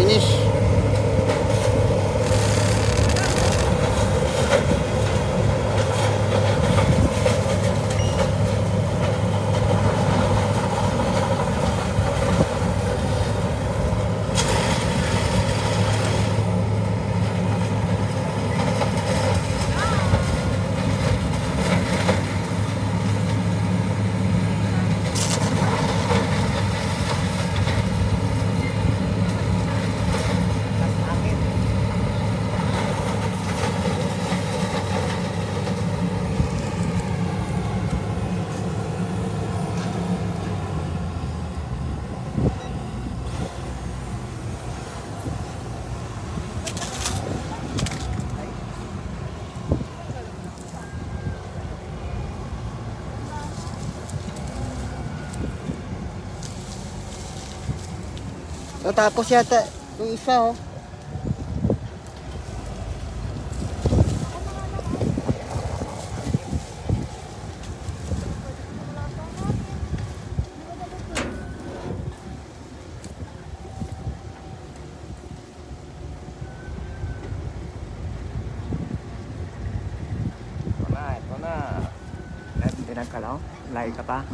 finish. Tapos yata yung isa, oh. Ito na. Hindi nagkalaw? Lahi ka pa?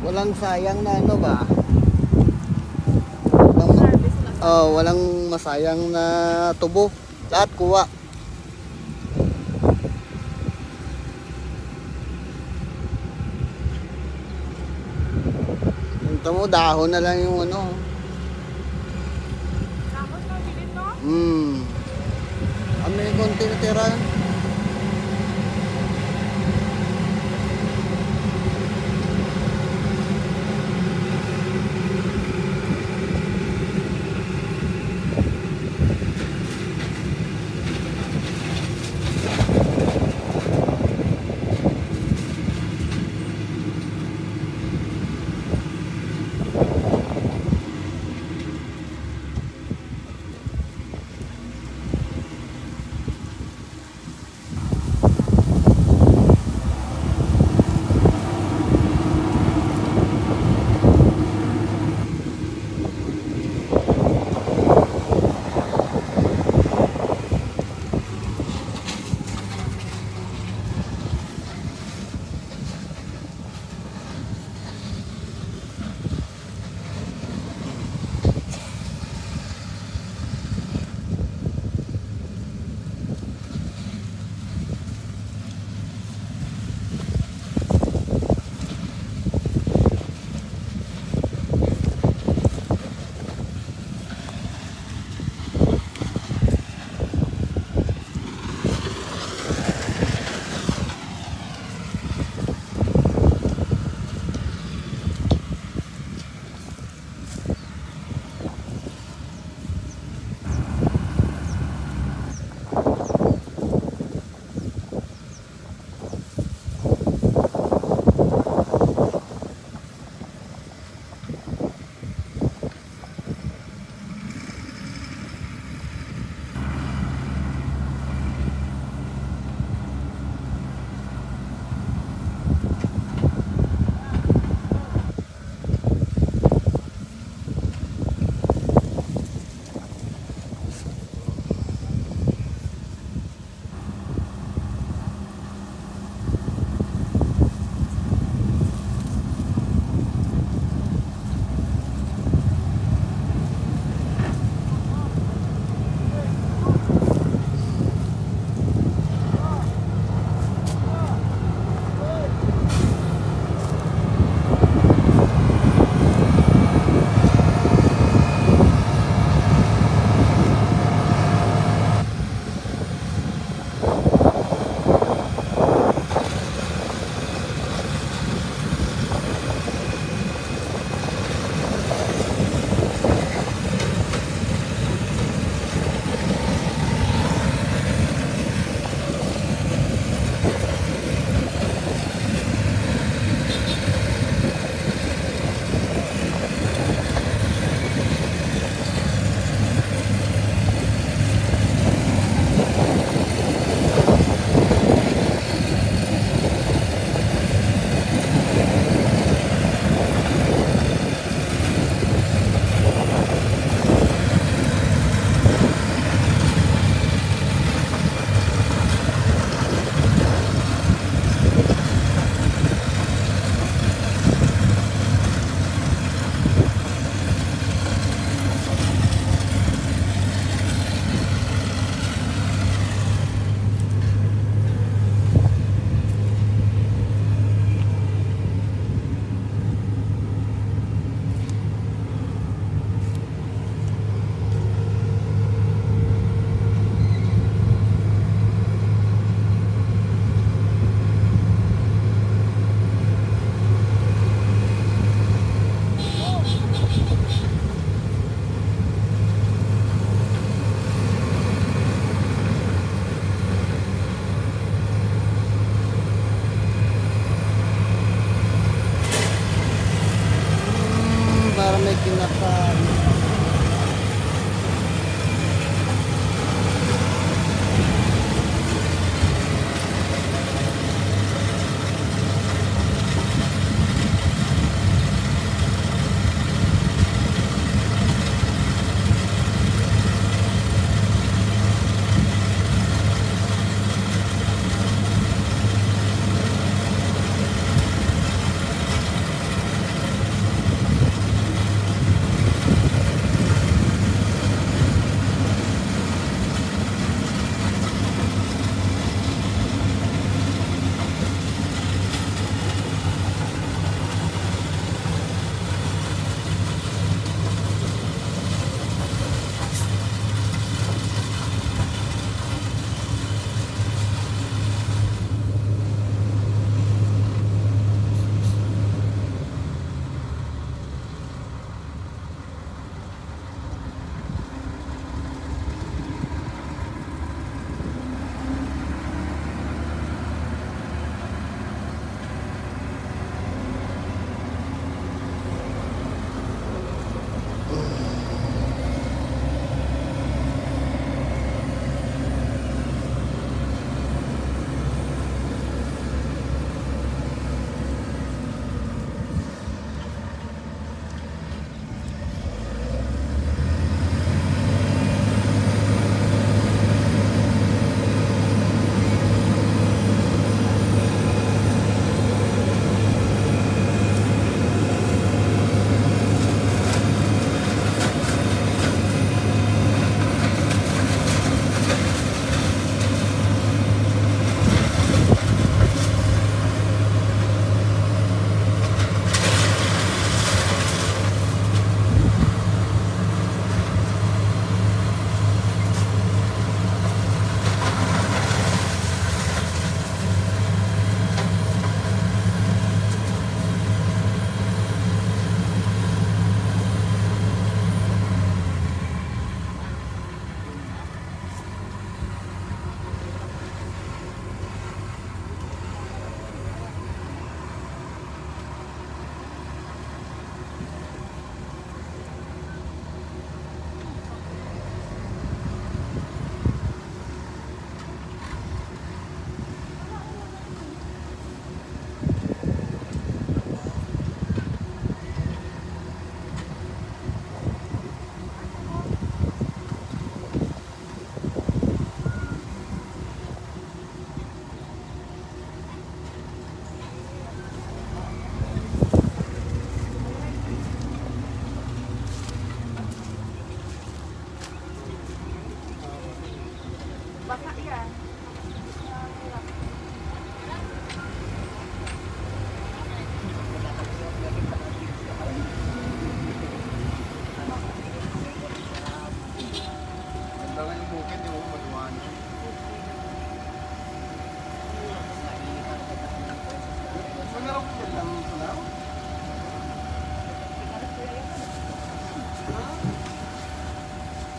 Walang sayang na ano ba? Walang masayang na tubo. Lahat kuha. Ito mo, dahon na lang yung ano. Dahon na bilhin mo? May konti na tira.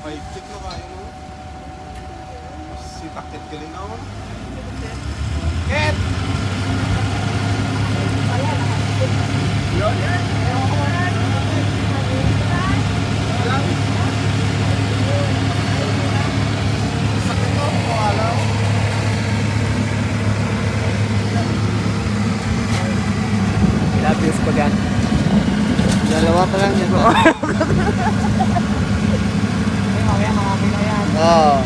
Paikit na kayo mo. Si takit ka rin ako. Ket! Yun, yan. Sakit mo, wala. Ilang views pa gan? Dalawa pa lang yan. Ay, mamaya makapin na yan. Oo.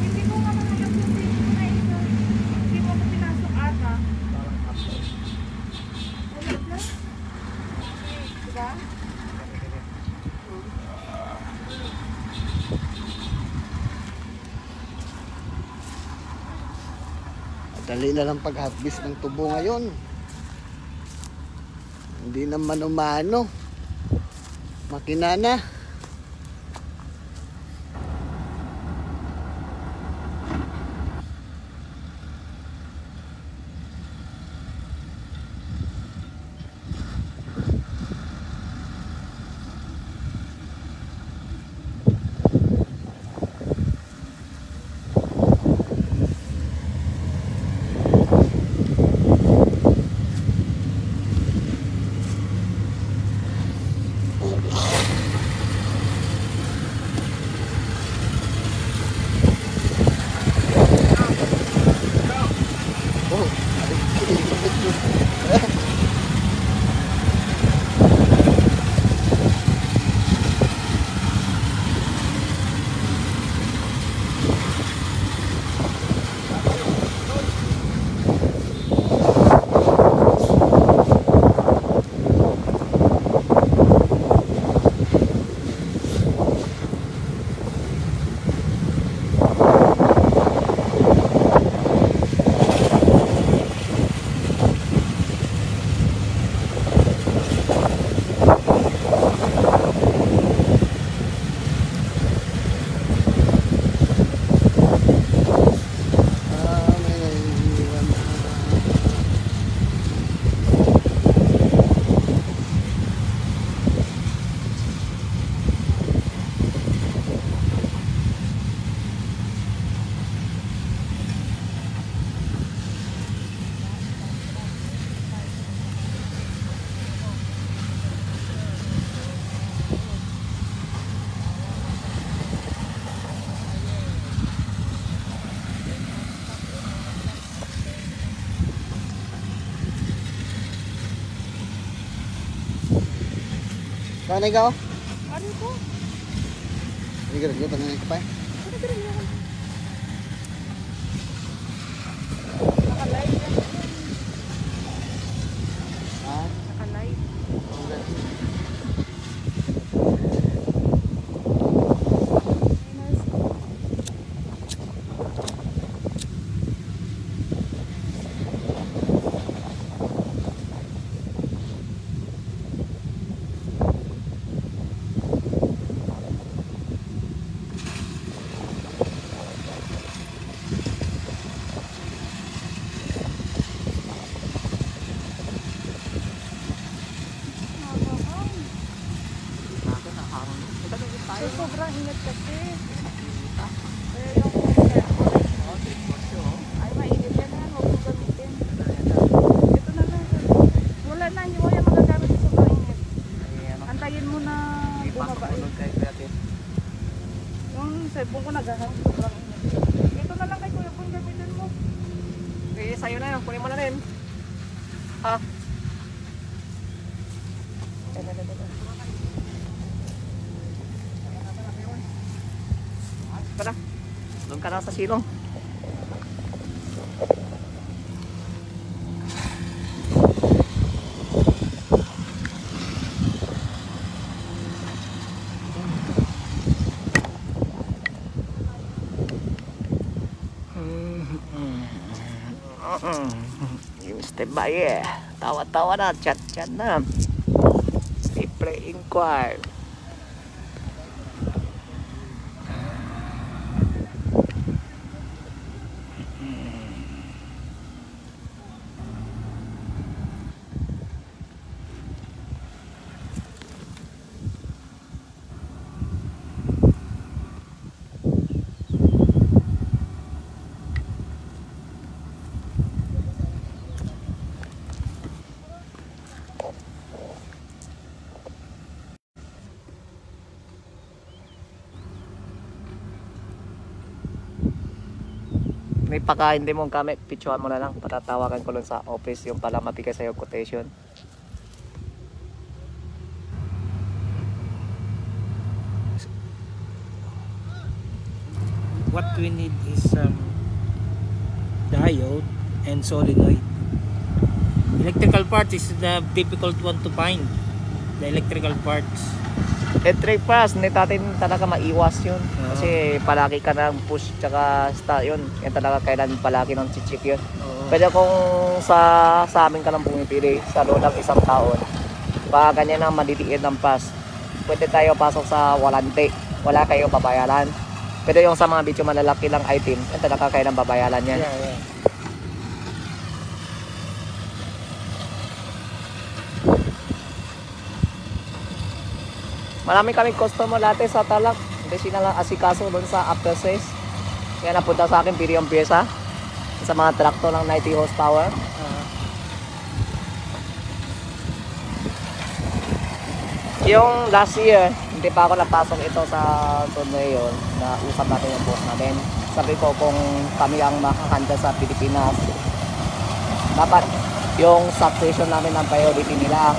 Hindi ko nga mga yung hindi na ito. Hindi mo ako pinasok ata. Wala ba? Diba? Dali na lang pag-harvest ng tubo ngayon. Hindi na mano-mano. Makina na. Saan ikaw? Ano ko? Hindi ka rin, tanongin ko pa eh. Ano ka rin yan? Naka-live yan. Ha? Naka-live. So, sobrang ingat kasi. Kaya yung ay mainit yan ha, huwag mong gamitin. Ito na lang. Wala na, hindi mo yan magagamit sa sobrang init. Antayin mo na bumaba eh. Yung cellphone ko naghahang sobrang init. Ito na lang kay Kuya Pong gamitin mo. Eh, sa'yo na yun. Kunin mo na rin. Ha? Tara. Doon ka na sa silong. Yung Mr. Baye, tawa-tawa na, chat-chat na. Play inquire. May paka hindi mo kami, picturean mo na lang. Patatawagan ko lang sa office yung pala mabigay sa'yo quotation. What we need is diode and solenoid. Electrical parts is the difficult one to find. The electrical parts. Electric parts, hindi natin talaga maiwas yun. Kasi palagi ka ng push tsaka start yun. Yan talaga kailan palagi ng chichik yun. Pero kung sa amin ka lang pumipili sa loob ng isang taon, pag ganyan ang maliliit ng pass, pwede tayo pasok sa walante. Wala kayo babayaran. Pero yung sa mga video malalaki lang item, yan talaga kailan babayaran yan. Yeah. Marami kaming customer dati sa Talak. Hindi sila lang asikaso doon sa after sales. Kaya napunta sa akin, pili yung pyesa. Sa mga traktor ng 90 horsepower. Yung last year, hindi pa ako napasok ito sa Sunday yun. Na usap natin yung boss natin. Sabi ko kung kami ang makakanda sa Pilipinas, dapat yung substation namin ang priority nila.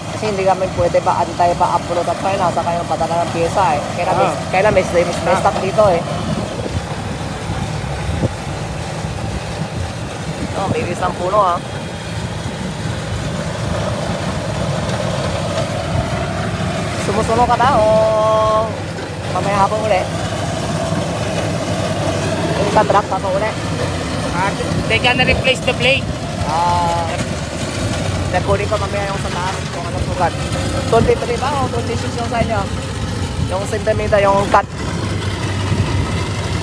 Kasi hindi kami pwede pa antay pa upload at file sa kayong padala ng pyesa eh. Kailan may stock dito eh. Oh, bilis ng puno ah. Sumusunod ka na o mamaya hapon ulit? Yung sa truck ako ulit? They gonna replace the blade. Kunin ko mamaya yung sa taas kung anong sukat. 23 ba o 26 yung sa inyo? Yung centimeter, yung cut.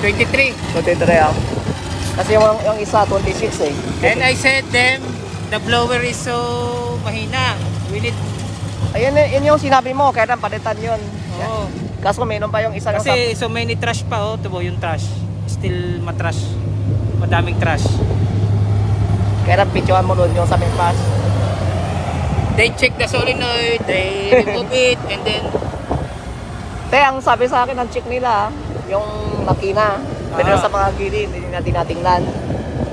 23. 23 ah. Kasi yung isa 26 eh. And I said them, the blower is so mahina. We need. Ayun yun yung sinabi mo, kaya nang palitan yun. Oh. Kaso meron pa yung isa Kasi so many trash pa oh, tubo yung trash. Still matrash. Madaming trash. Kaya nang picturean mo doon yung sabing pass. They check the solenoid, they remove it, and then Ang sabi sa akin ng check nila, yung makina. Pero sa mga gilid, hindi natin natingnan.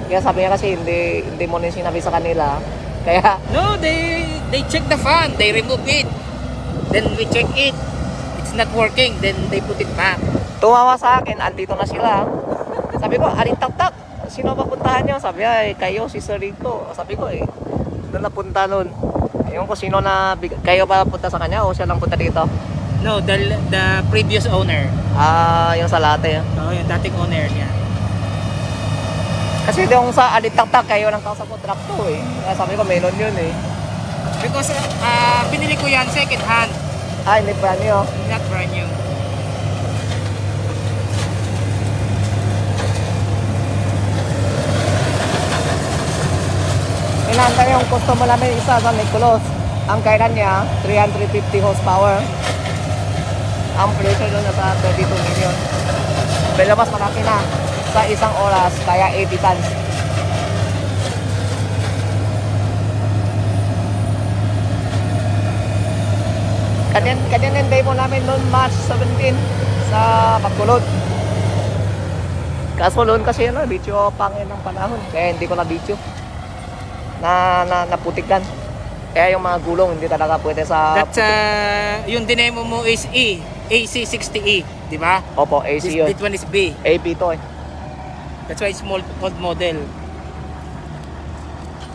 Kaya sabi niya kasi hindi mo rin sinabi sa kanila. Kaya no, they check the fan, they remove it. Then we check it. It's not working, then they put it back. tumawa sa akin, andito na sila. Sabi ko, aling tak-tak. Sino papuntahan niyo? Sabi ay kayo, si Sir Rico. Sabi ko doon napunta nun. Ayun ko sino na, kayo pa punta sa kanya o siya lang punta dito? No, the previous owner. Yung sa latte. Oh, yung dating owner niya. Kasi yung sa alitak-tak kayo ng kausap ko trakto eh. Kaya sabi ko meron yun eh. Because binili ko yan second hand, Hindi brand new. not brand new. Inaantay yung customer namin isa sa Nicolos. Ang kailan niya, 350 horsepower. Ang pressure doon nasa 32 million. Pero mas malaki na. Sa isang oras, kaya 80 tons. Kanyan day mo namin noon March 17 sa Magkulod. Kaso noon kasi video pangin ng panahon. Kaya hindi ko na video. Naputikan. Kaya yung mga gulong hindi talaga pwede sa That's yung dinemo mo is AC60E, di ba? Opo, AC yun. This one is B. AP to eh. That's why it's old model.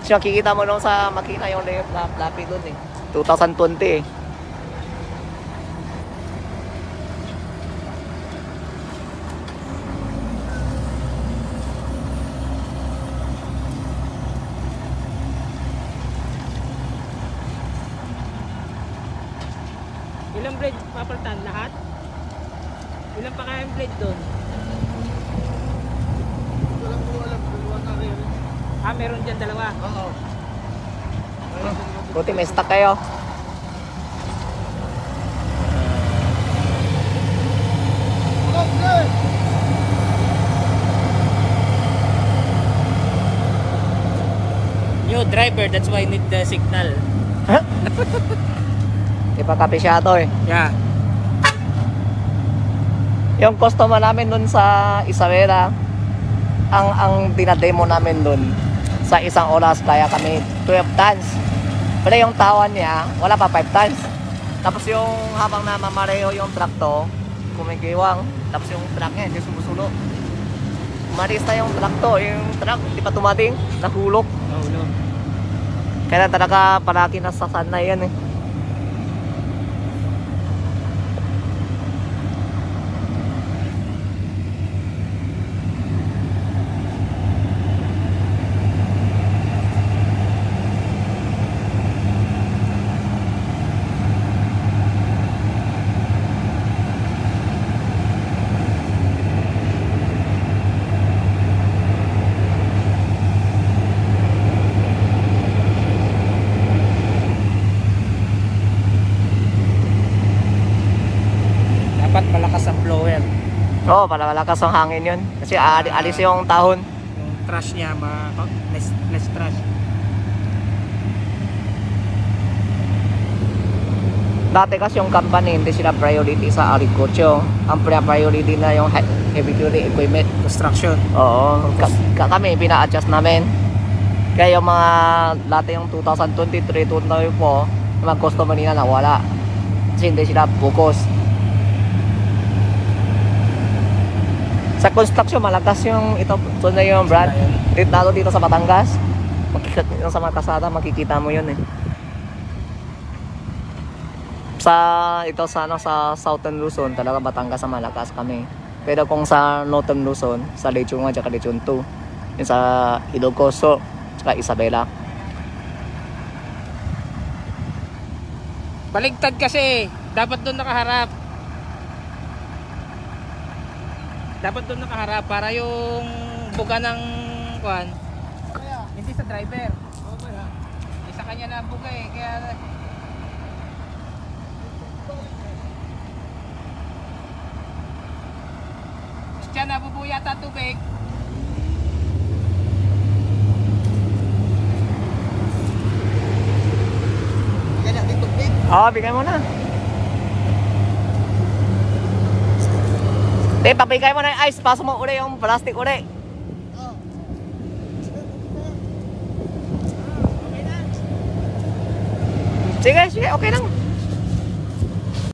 Siya kikita mo nung sa makina yung lapi doon eh. 2020 eh. Ilang blade papalitan? Lahat? Ilang pa kayang blade doon? Walang ko alam, dalawa na rin. Meron dyan dalawa. Oo. Buti may stock kayo. Okay! Yo, driver, that's why I need the signal. Di pa kapisyado eh. Yeah. Yung customer namin nun sa Isabela, ang dinademo namin doon sa isang oras kaya kami 12 tons. Pero yung tawan niya, wala pa 5 tons. Tapos yung habang namamareho yung truck to, kumikiwang. Tapos yung truck niya, hindi sumusulo. Umalis na yung truck to. Yung truck, hindi pa tumating. Nahulog. Kaya talaga palagi nasasanay yan eh. Dapat malakas ang blower. Oo, malakas ang hangin yun. Kasi alis yung tahon. Yung trash niya, less trash. Dati kasi yung company, hindi sila priority sa agriculture. Ang priority na yung heavy duty equipment. Construction. Oo, kami pina-adjust namin. Kaya yung mga dati yung 2023, 2024, mga customer nila nawala. Kasi hindi sila focus. Sa construction, malakas yung ito, na yung brand. Lalo dito sa Batangas. Makikita sa mga kasada, makikita mo yun eh. Sa ito sana sa Southern Luzon, talaga Batangas ang malakas kami. Pero kung sa Northern Luzon, sa Lechon 1 at Lechon 2, yung sa Ilocos at Isabela. Baligtad kasi, dapat doon nakaharap. Dapat doon nakaharap para yung buga ng kuan hindi sa driver. Isa kanya na buga eh, kaya siya nabubuo yata tubig. Kaya dito big. Oo, bigay mo na. Papigay mo na yung ice, paso mo uli yung plastic uli. Sige, okay lang.